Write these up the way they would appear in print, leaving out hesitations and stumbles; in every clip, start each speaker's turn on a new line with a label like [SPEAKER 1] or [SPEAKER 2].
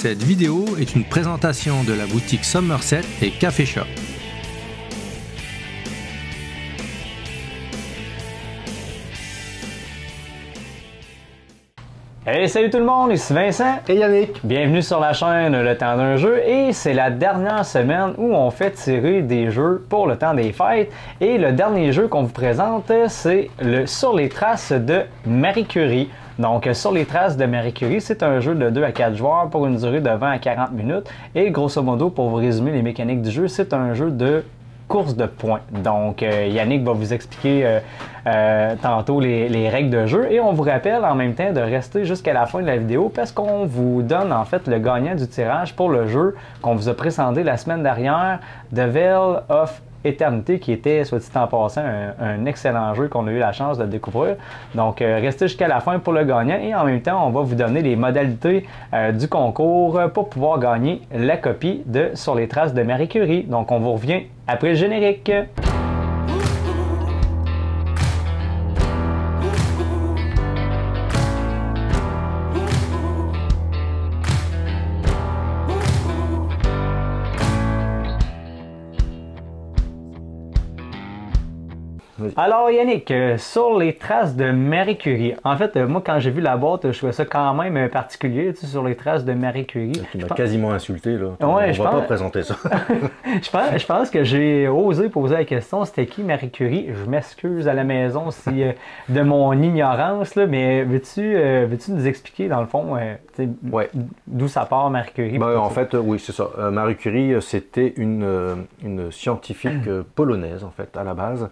[SPEAKER 1] Cette vidéo est une présentation de la boutique Somerset et Café Shop.
[SPEAKER 2] Hey, salut tout le monde, ici Vincent
[SPEAKER 3] et Yannick.
[SPEAKER 2] Bienvenue sur la chaîne Le Temps d'un jeu et c'est la dernière semaine où on fait tirer des jeux pour le temps des fêtes et le dernier jeu qu'on vous présente c'est le Sur les traces de Marie Curie. Donc Sur les traces de Marie Curie, c'est un jeu de 2 à 4 joueurs pour une durée de 20 à 40 minutes et grosso modo pour vous résumer les mécaniques du jeu, c'est un jeu de course de points. Donc, Yannick va vous expliquer tantôt les règles de jeu et on vous rappelle en même temps de rester jusqu'à la fin de la vidéo parce qu'on vous donne en fait le gagnant du tirage pour le jeu qu'on vous a présenté la semaine dernière, The Veil of Eternity, qui était, soit dit en passant, un excellent jeu qu'on a eu la chance de découvrir. Donc, restez jusqu'à la fin pour le gagnant et en même temps, on va vous donner les modalités du concours pour pouvoir gagner la copie de Sur les traces de Marie Curie. Donc, on vous revient après le générique. Alors Yannick, sur les traces de Marie Curie. En fait, moi quand j'ai vu la boîte, je trouvais ça quand même particulier, tu sais, sur les traces de Marie Curie.
[SPEAKER 3] Tu m'as quasiment insulté là.
[SPEAKER 2] Ouais,
[SPEAKER 3] on va pas présenter ça.
[SPEAKER 2] je pense que j'ai osé poser la question, c'était qui Marie Curie? Je m'excuse à la maison si de mon ignorance, là, mais veux-tu nous expliquer dans le fond
[SPEAKER 3] ouais.
[SPEAKER 2] D'où ça part Marie Curie?
[SPEAKER 3] En fait, oui, c'est ça. Marie Curie, c'était une scientifique polonaise en fait à la base.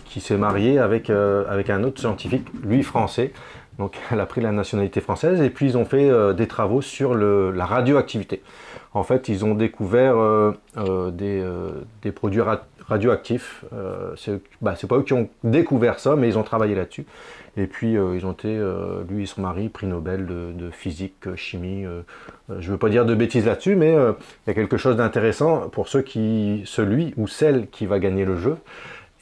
[SPEAKER 3] Qui s'est mariée avec un autre scientifique, lui français. Donc elle a pris la nationalité française et puis ils ont fait des travaux sur la radioactivité. En fait, ils ont découvert des produits radioactifs. C'est pas eux qui ont découvert ça, mais ils ont travaillé là-dessus. Et puis ils ont été, lui et son mari, prix Nobel de physique, chimie. Je veux pas dire de bêtises là-dessus, mais il y a quelque chose d'intéressant pour celui ou celle qui va gagner le jeu.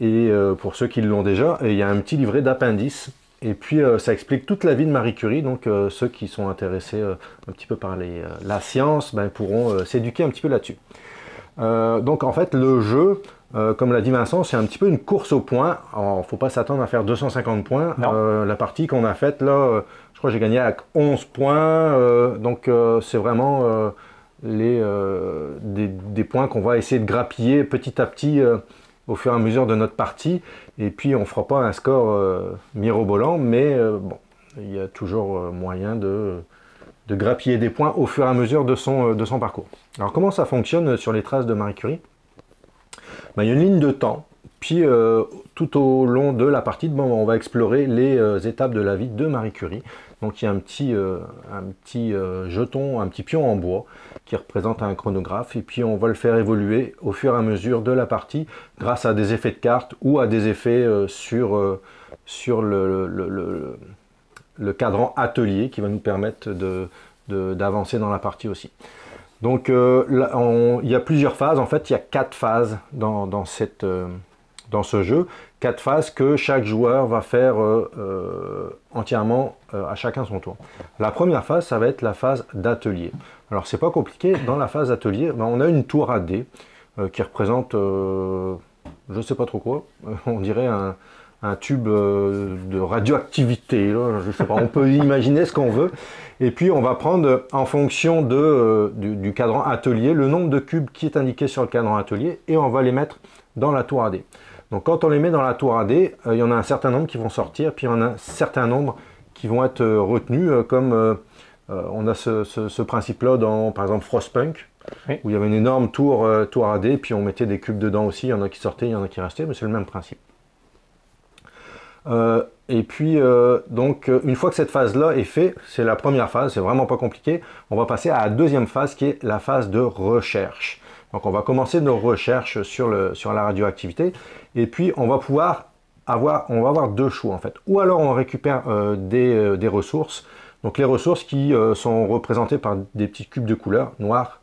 [SPEAKER 3] Et pour ceux qui l'ont déjà, il y a un petit livret d'appendices. Et puis ça explique toute la vie de Marie Curie. Donc ceux qui sont intéressés un petit peu par la science pourront s'éduquer un petit peu là-dessus. Donc en fait le jeu, comme l'a dit Vincent, c'est un petit peu une course aux points. Alors il ne faut pas s'attendre à faire 250 points. La partie qu'on a faite là, je crois que j'ai gagné avec 11 points. Donc c'est vraiment des points qu'on va essayer de grappiller petit à petit au fur et à mesure de notre partie, et puis on ne fera pas un score mirobolant, mais bon, il y a toujours moyen de grappiller des points au fur et à mesure de son parcours. Alors comment ça fonctionne sur les traces de Marie Curie? Il y a une ligne de temps, puis tout au long de la partie, on va explorer les étapes de la vie de Marie Curie. Donc il y a un petit jeton, un petit pion en bois qui représente un chronographe et puis on va le faire évoluer au fur et à mesure de la partie grâce à des effets de cartes ou à des effets sur le cadran atelier qui va nous permettre d'avancer dans la partie aussi. Donc là, il y a plusieurs phases, en fait il y a 4 phases dans ce jeu. 4 phases que chaque joueur va faire entièrement à chacun son tour. La première phase, ça va être la phase d'atelier. Alors c'est pas compliqué, dans la phase d'atelier, on a une tour à dés qui représente, je sais pas trop quoi, on dirait un tube de radioactivité, là, je sais pas, on peut imaginer ce qu'on veut. Et puis on va prendre en fonction du cadran atelier, le nombre de cubes qui est indiqué sur le cadran atelier et on va les mettre dans la tour à dés. Donc quand on les met dans la tour à dés, il y en a un certain nombre qui vont sortir, puis il y en a un certain nombre qui vont être retenus, comme on a ce principe-là dans, par exemple, Frostpunk, oui, où il y avait une énorme tour à dés, puis on mettait des cubes dedans aussi, il y en a qui sortaient, il y en a qui restaient, mais c'est le même principe. Et puis, donc, une fois que cette phase-là est faite, c'est la première phase, c'est vraiment pas compliqué, on va passer à la deuxième phase qui est la phase de recherche. Donc on va commencer nos recherches sur la radioactivité et puis on va avoir 2 choix en fait. Ou alors on récupère des ressources. Donc les ressources qui sont représentées par des petits cubes de couleur noir,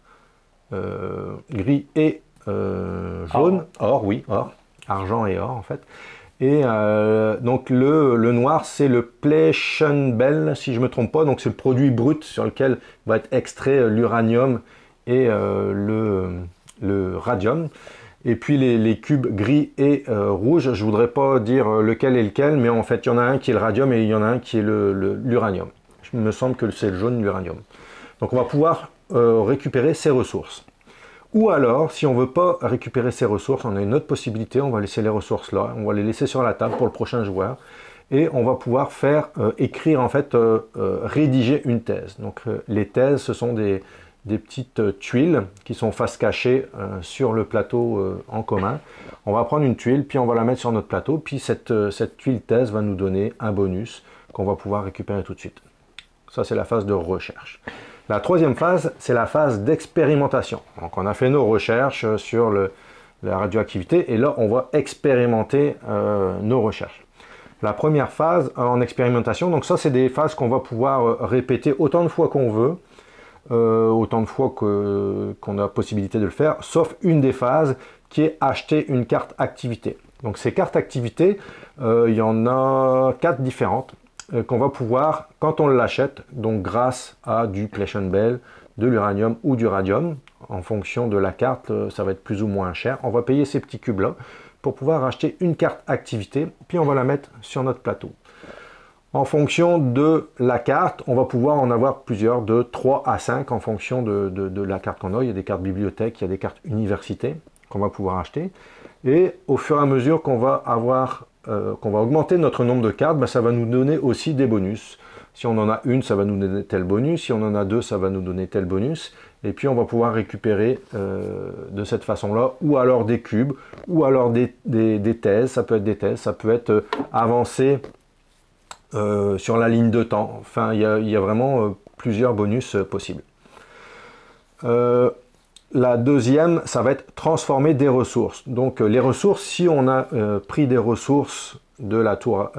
[SPEAKER 3] gris et jaune. Or, oui, or, argent et or en fait. Et donc le noir, c'est le Pleschenbel, si je ne me trompe pas. Donc c'est le produit brut sur lequel va être extrait l'uranium et le radium. Et puis les cubes gris et rouges, je ne voudrais pas dire lequel est lequel, mais en fait il y en a un qui est le radium et il y en a un qui est l'uranium. Il me semble que c'est le jaune, l'uranium. Donc on va pouvoir récupérer ces ressources. Ou alors, si on ne veut pas récupérer ces ressources, on a une autre possibilité, on va laisser les ressources là, on va les laisser sur la table pour le prochain joueur, et on va pouvoir faire écrire, en fait, rédiger une thèse. Donc les thèses, ce sont des petites tuiles qui sont face cachée sur le plateau en commun. On va prendre une tuile, puis on va la mettre sur notre plateau, puis cette tuile thèse va nous donner un bonus qu'on va pouvoir récupérer tout de suite. Ça, c'est la phase de recherche. La troisième phase, c'est la phase d'expérimentation. Donc, on a fait nos recherches sur la radioactivité et là, on va expérimenter nos recherches. La première phase en expérimentation, donc ça, c'est des phases qu'on va pouvoir répéter autant de fois qu'on veut, autant de fois qu'on a la possibilité de le faire, sauf une des phases qui est acheter une carte activité. Donc, ces cartes activité, il y en a 4 différentes. Qu'on va pouvoir, quand on l'achète, donc grâce à du Pleschenbel, de l'uranium ou du radium, en fonction de la carte, ça va être plus ou moins cher. On va payer ces petits cubes-là pour pouvoir acheter une carte activité, puis on va la mettre sur notre plateau. En fonction de la carte, on va pouvoir en avoir plusieurs, de 3 à 5 en fonction de la carte qu'on a. Il y a des cartes bibliothèques, il y a des cartes université qu'on va pouvoir acheter. Et au fur et à mesure qu'on va avoir qu'on va augmenter notre nombre de cartes, ben, ça va nous donner aussi des bonus. Si on en a une, ça va nous donner tel bonus. Si on en a deux, ça va nous donner tel bonus. Et puis on va pouvoir récupérer de cette façon-là, ou alors des cubes, ou alors des thèses. Ça peut être des thèses, ça peut être avancé sur la ligne de temps. Enfin, il y a vraiment plusieurs bonus possibles. La deuxième, ça va être transformer des ressources. Donc les ressources, si on a pris des ressources de la tour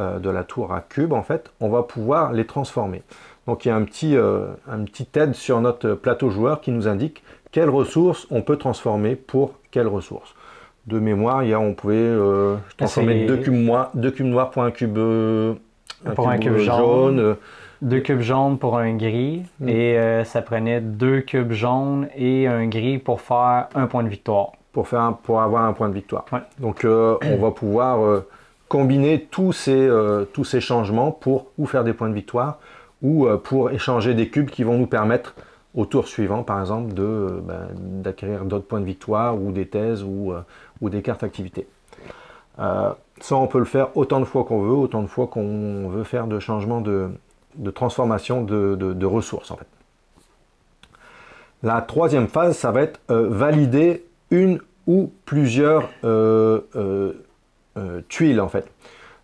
[SPEAKER 3] à cube, en fait, on va pouvoir les transformer. Donc il y a un petit aide sur notre plateau joueur qui nous indique quelles ressources on peut transformer pour quelles ressources. De mémoire, on pouvait transformer deux cubes noirs pour un cube, jaune.
[SPEAKER 2] 2 cubes jaunes pour un gris, et ça prenait 2 cubes jaunes et un gris pour faire un point de victoire.
[SPEAKER 3] Pour avoir un point de victoire.
[SPEAKER 2] Ouais.
[SPEAKER 3] Donc on va pouvoir combiner tous ces changements pour ou faire des points de victoire, ou pour échanger des cubes qui vont nous permettre au tour suivant, par exemple, d'acquérir d'autres points de victoire, ou des thèses, ou des cartes activités. Ça, on peut le faire autant de fois qu'on veut, autant de fois qu'on veut faire de changements de transformation de ressources, en fait. La troisième phase, ça va être valider une ou plusieurs tuiles, en fait.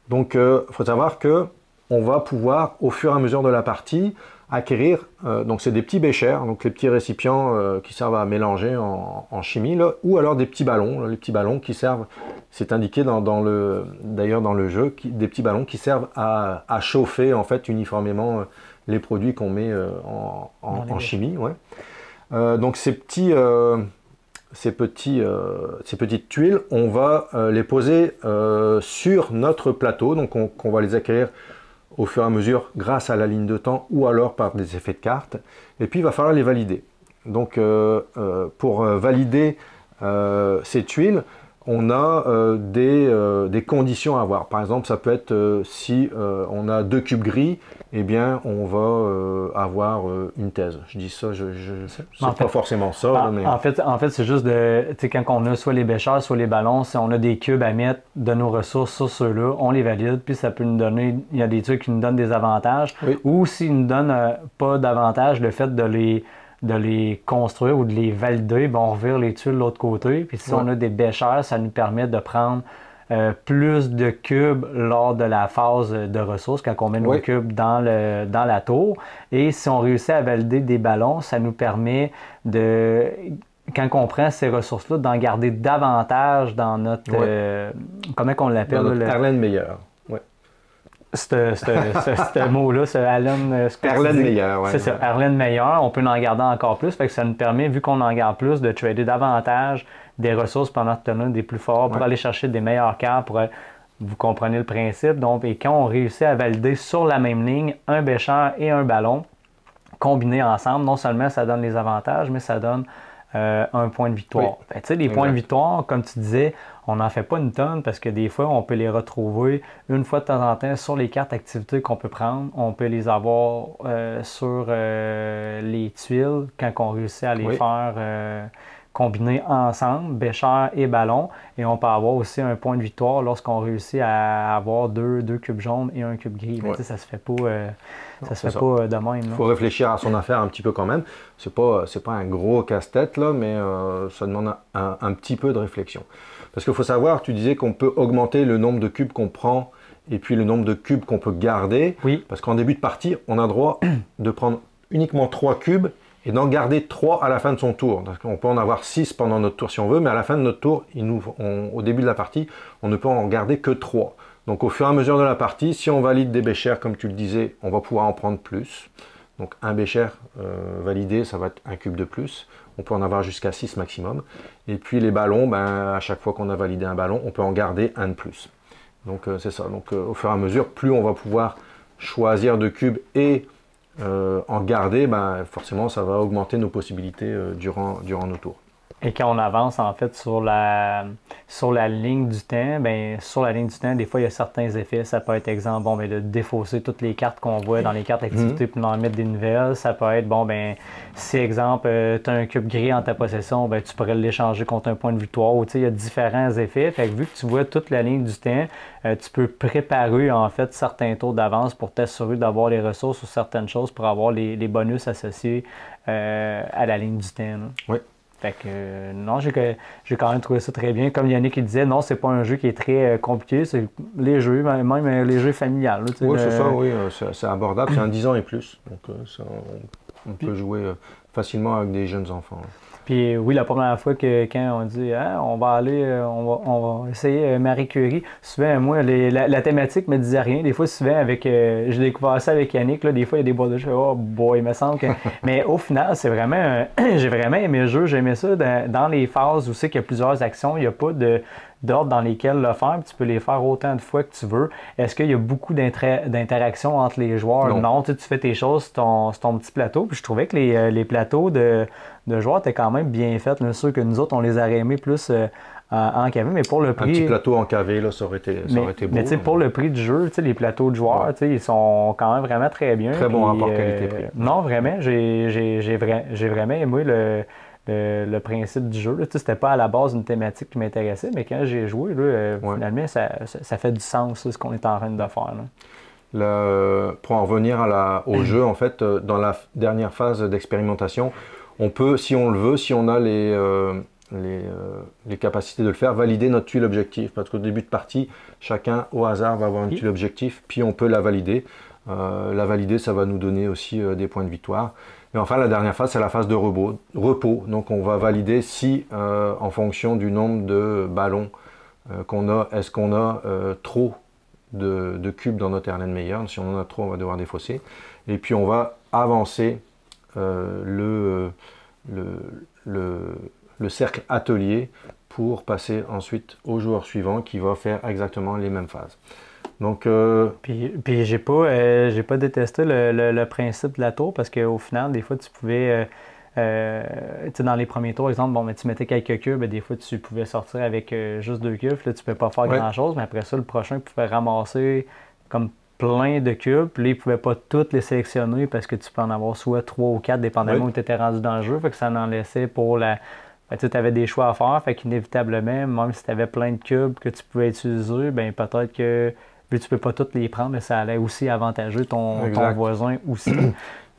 [SPEAKER 3] Donc il faut savoir que on va pouvoir, au fur et à mesure de la partie, acquérir, donc c'est des petits béchers, donc les petits récipients qui servent à mélanger en chimie, là, ou alors des petits ballons, là, les petits ballons qui servent, c'est indiqué d'ailleurs dans le jeu, des petits ballons qui servent à chauffer en fait uniformément les produits qu'on met en chimie. Ouais. Donc ces petites tuiles, on va les poser sur notre plateau, donc on va les acquérir au fur et à mesure grâce à la ligne de temps ou alors par des effets de cartes, et puis il va falloir les valider. Donc pour valider ces tuiles, on a des conditions à avoir. Par exemple, ça peut être si on a 2 cubes gris, eh bien on va avoir une thèse. Je dis ça, c'est pas forcément ça. Mais...
[SPEAKER 2] En fait c'est juste quand on a soit les béchers, soit les ballons, si on a des cubes à mettre de nos ressources sur ceux-là, on les valide, puis ça peut nous donner, il y a des trucs qui nous donnent des avantages, oui. Ou s'ils nous donnent pas d'avantages, le fait de les construire ou de les valider, ben on revire les tuiles de l'autre côté. Puis si on a des béchers, ça nous permet de prendre plus de cubes lors de la phase de ressources, quand on met nos cubes dans la tour. Et si on réussit à valider des ballons, ça nous permet de, quand on prend ces ressources-là, d'en garder davantage dans notre... comment on l'appelle?
[SPEAKER 3] Dans notre Erlenmeyer.
[SPEAKER 2] Ce mot-là, ce
[SPEAKER 3] Erlenmeyer,
[SPEAKER 2] c'est ça, Erlenmeyer, on peut en garder encore plus, fait que ça nous permet, vu qu'on en garde plus, de trader davantage des ressources pendant que tu en as des plus forts pour aller chercher des meilleures cartes, pour Vous comprenez le principe. Donc, et quand on réussit à valider sur la même ligne un bêcheur et un ballon, combinés ensemble, non seulement ça donne les avantages, mais ça donne un point de victoire.
[SPEAKER 3] Oui.
[SPEAKER 2] Tu sais, les points de victoire, comme tu disais, on n'en fait pas une tonne parce que des fois, on peut les retrouver une fois de temps en temps sur les cartes activités qu'on peut prendre. On peut les avoir sur les tuiles quand on réussit à les faire combiner ensemble, bêcheur et ballon. Et on peut avoir aussi un point de victoire lorsqu'on réussit à avoir deux cubes jaunes et un cube gris. Mais ça se fait pas, se fait pas de même.
[SPEAKER 3] Il faut réfléchir à son affaire un petit peu quand même. C'est pas un gros casse-tête, là, mais ça demande un petit peu de réflexion. Parce qu'il faut savoir, tu disais qu'on peut augmenter le nombre de cubes qu'on prend et puis le nombre de cubes qu'on peut garder.
[SPEAKER 2] Oui.
[SPEAKER 3] Parce qu'en début de partie, on a droit de prendre uniquement 3 cubes et d'en garder 3 à la fin de son tour. On peut en avoir 6 pendant notre tour si on veut, mais à la fin de notre tour, au début de la partie, on ne peut en garder que 3. Donc au fur et à mesure de la partie, si on valide des béchères, comme tu le disais, on va pouvoir en prendre plus. Donc un bécher validé, ça va être un cube de plus. On peut en avoir jusqu'à 6 maximum. Et puis les ballons, à chaque fois qu'on a validé un ballon, on peut en garder un de plus. Donc c'est ça. Donc au fur et à mesure, plus on va pouvoir choisir de cubes et en garder, forcément ça va augmenter nos possibilités durant nos tours.
[SPEAKER 2] Et quand on avance en fait sur la ligne du temps, sur la ligne du temps, des fois il y a certains effets. Ça peut être exemple, de défausser toutes les cartes qu'on voit dans les cartes activités pour en mettre des nouvelles. Ça peut être si exemple tu as un cube gris en ta possession, tu pourrais l'échanger contre un point de victoire. Ou il y a différents effets. Fait que vu que tu vois toute la ligne du temps, tu peux préparer en fait certains tours d'avance pour t'assurer d'avoir les ressources sur certaines choses pour avoir les bonus associés à la ligne du temps. Là.
[SPEAKER 3] Oui.
[SPEAKER 2] Fait que non, j'ai quand même trouvé ça très bien. Comme Yannick il disait, non, c'est pas un jeu qui est très compliqué, c'est léger, même léger familial. Là,
[SPEAKER 3] oui, c'est ça, oui, c'est abordable, c'est un 10 ans et plus. Donc on peut jouer facilement avec des jeunes enfants. Là.
[SPEAKER 2] Puis oui, la première fois quand on dit on va aller, on va essayer Marie Curie, souvent moi, la thématique me disait rien. Des fois, souvent avec j'ai découvert ça avec Yannick, là, des fois il y a des boîtes de jeu, oh boy, il me semble que. Mais au final, c'est vraiment j'ai vraiment aimé le jeu, j'aimais ça dans les phases où c'est qu'il y a plusieurs actions, il n'y a pas d'ordre dans lesquels le faire, tu peux les faire autant de fois que tu veux. Est-ce qu'il y a beaucoup d'interactions entre les joueurs? Non, tu fais tes choses sur ton petit plateau. Puis je trouvais que les plateaux de joueurs étaient quand même bien faits. Bien sûr que nous autres, on les aurait aimés plus encavés, mais pour le prix...
[SPEAKER 3] Un petit plateau encavé, là, ça aurait été beau.
[SPEAKER 2] Mais pour le prix du jeu, les plateaux de joueurs, ils sont quand même vraiment très bien.
[SPEAKER 3] Très bon rapport qualité-prix.
[SPEAKER 2] Non, vraiment, j'ai vraiment aimé le principe du jeu. C'était pas à la base une thématique qui m'intéressait, mais quand j'ai joué, finalement, ça fait du sens, ce qu'on est en train de faire. Là.
[SPEAKER 3] Pour en revenir au jeu, en fait, dans la dernière phase d'expérimentation, on peut, si on le veut, si on a les capacités de le faire, valider notre tuile objectif. Parce qu'au début de partie, chacun au hasard va avoir une tuile objectif, puis on peut la valider. La valider, ça va nous donner aussi des points de victoire. Et enfin, la dernière phase, c'est la phase de repos. Donc, on va valider si, en fonction du nombre de ballons qu'on a, est-ce qu'on a trop de cubes dans notre Erlenmeyer. Si on en a trop, on va devoir défausser. Et puis, on va avancer le cercle atelier pour passer ensuite au joueur suivant qui va faire exactement les mêmes phases. Donc,
[SPEAKER 2] Puis j'ai pas détesté le principe de la tour parce qu'au final, des fois, tu pouvais, dans les premiers tours, exemple, tu mettais quelques cubes, des fois, tu pouvais sortir avec juste 2 cubes, là, tu ne pouvais pas faire grand-chose, mais après ça, le prochain pouvait ramasser comme plein de cubes, puis là, il ne pouvait pas toutes les sélectionner parce que tu peux en avoir soit 3 ou 4, dépendamment où tu étais rendu dans le jeu, fait que ça en laissait pour la... tu avais des choix à faire, fait qu'inévitablement, même si tu avais plein de cubes que tu pouvais utiliser, peut-être que vu que tu peux pas toutes les prendre, mais ça allait aussi avantager ton voisin aussi.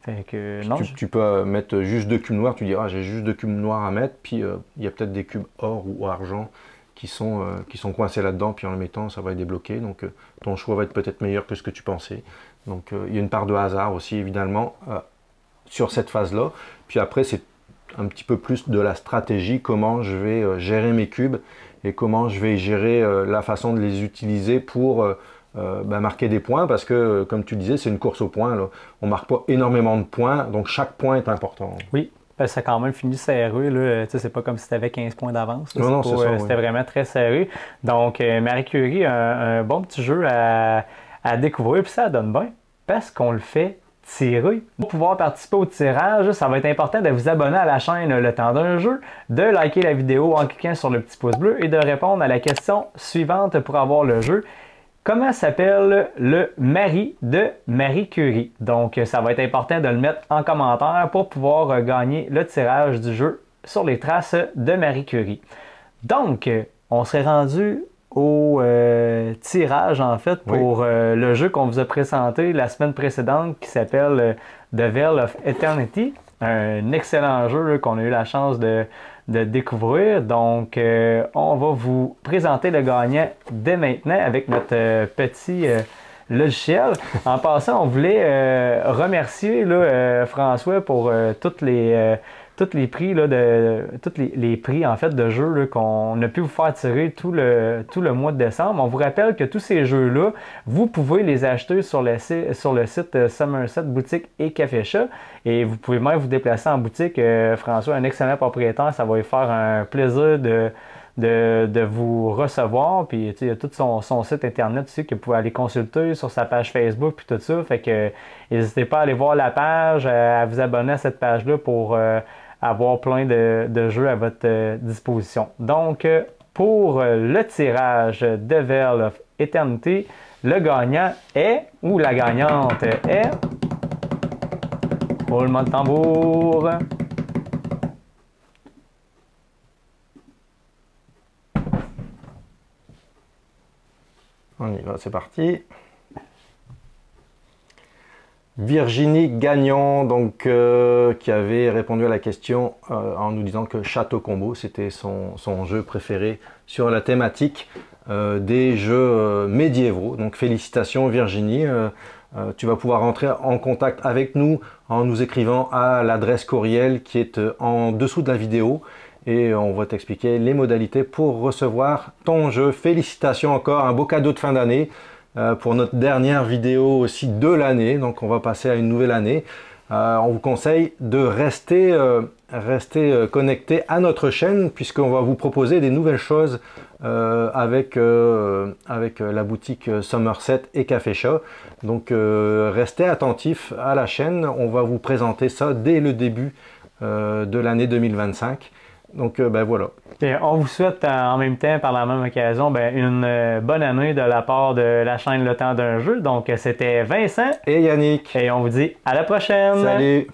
[SPEAKER 2] Fait que, non,
[SPEAKER 3] tu peux mettre juste 2 cubes noirs, tu dis j'ai juste 2 cubes noirs à mettre, puis il y a peut-être des cubes or ou argent qui sont coincés là-dedans, puis en le mettant, ça va être débloqué. Donc ton choix va être peut-être meilleur que ce que tu pensais. Donc il y a une part de hasard aussi, évidemment, sur cette phase-là. Puis après, c'est un petit peu plus de la stratégie, comment je vais gérer mes cubes et comment je vais gérer la façon de les utiliser pour marquer des points, parce que, comme tu disais, c'est une course aux points. Là. On ne marque pas énormément de points, donc chaque point est important.
[SPEAKER 2] Oui, Ben, ça a quand même fini serré. C'est pas comme si tu avais 15 points d'avance.
[SPEAKER 3] Non, c'est ça.
[SPEAKER 2] C'était vraiment très serré. Donc, Marie Curie a un bon petit jeu à découvrir. Puis ça donne bien parce qu'on le fait tirer. Pour pouvoir participer au tirage, ça va être important de vous abonner à la chaîne Le Temps d'un jeu, de liker la vidéo en cliquant sur le petit pouce bleu et de répondre à la question suivante pour avoir le jeu. Comment s'appelle le mari de Marie Curie? Donc, ça va être important de le mettre en commentaire pour pouvoir gagner le tirage du jeu sur les traces de Marie Curie. Donc, on serait rendu au tirage, en fait, pour le jeu qu'on vous a présenté la semaine précédente qui s'appelle The Veil of Eternity. Un excellent jeu qu'on a eu la chance de découvrir. Donc, on va vous présenter le gagnant dès maintenant avec notre petit logiciel. En passant, on voulait remercier François pour tous les prix les prix en fait de jeux qu'on a pu vous faire tirer tout le mois de décembre. On vous rappelle que tous ces jeux-là, vous pouvez les acheter sur le site Somerset Boutique et Café Chat. Et vous pouvez même vous déplacer en boutique. François, un excellent propriétaire, ça va lui faire un plaisir de vous recevoir. Puis il y a tout son site internet aussi que vous pouvez aller consulter sur sa page Facebook puis tout ça. Fait que n'hésitez pas à aller voir la page, à vous abonner à cette page-là pour avoir plein de jeux à votre disposition. Donc, pour le tirage de Veil of Eternity, le gagnant est, ou la gagnante est, roulement de tambour.
[SPEAKER 3] On y va, c'est parti. Virginie Gagnon, donc, qui avait répondu à la question en nous disant que Château Combo, c'était son jeu préféré sur la thématique des jeux médiévaux. Donc félicitations Virginie, tu vas pouvoir rentrer en contact avec nous en nous écrivant à l'adresse courriel qui est en dessous de la vidéo. Et on va t'expliquer les modalités pour recevoir ton jeu. Félicitations encore, un beau cadeau de fin d'année. Pour notre dernière vidéo aussi de l'année, donc on va passer à une nouvelle année. On vous conseille de rester connecté à notre chaîne puisqu'on va vous proposer des nouvelles choses avec la boutique Somerset et Café Chat. Donc restez attentifs à la chaîne, on va vous présenter ça dès le début de l'année 2025. Donc voilà.
[SPEAKER 2] Et on vous souhaite en même temps, par la même occasion, une bonne année de la part de la chaîne Le Temps d'un jeu. Donc c'était Vincent
[SPEAKER 3] et Yannick.
[SPEAKER 2] Et on vous dit à la prochaine.
[SPEAKER 3] Salut.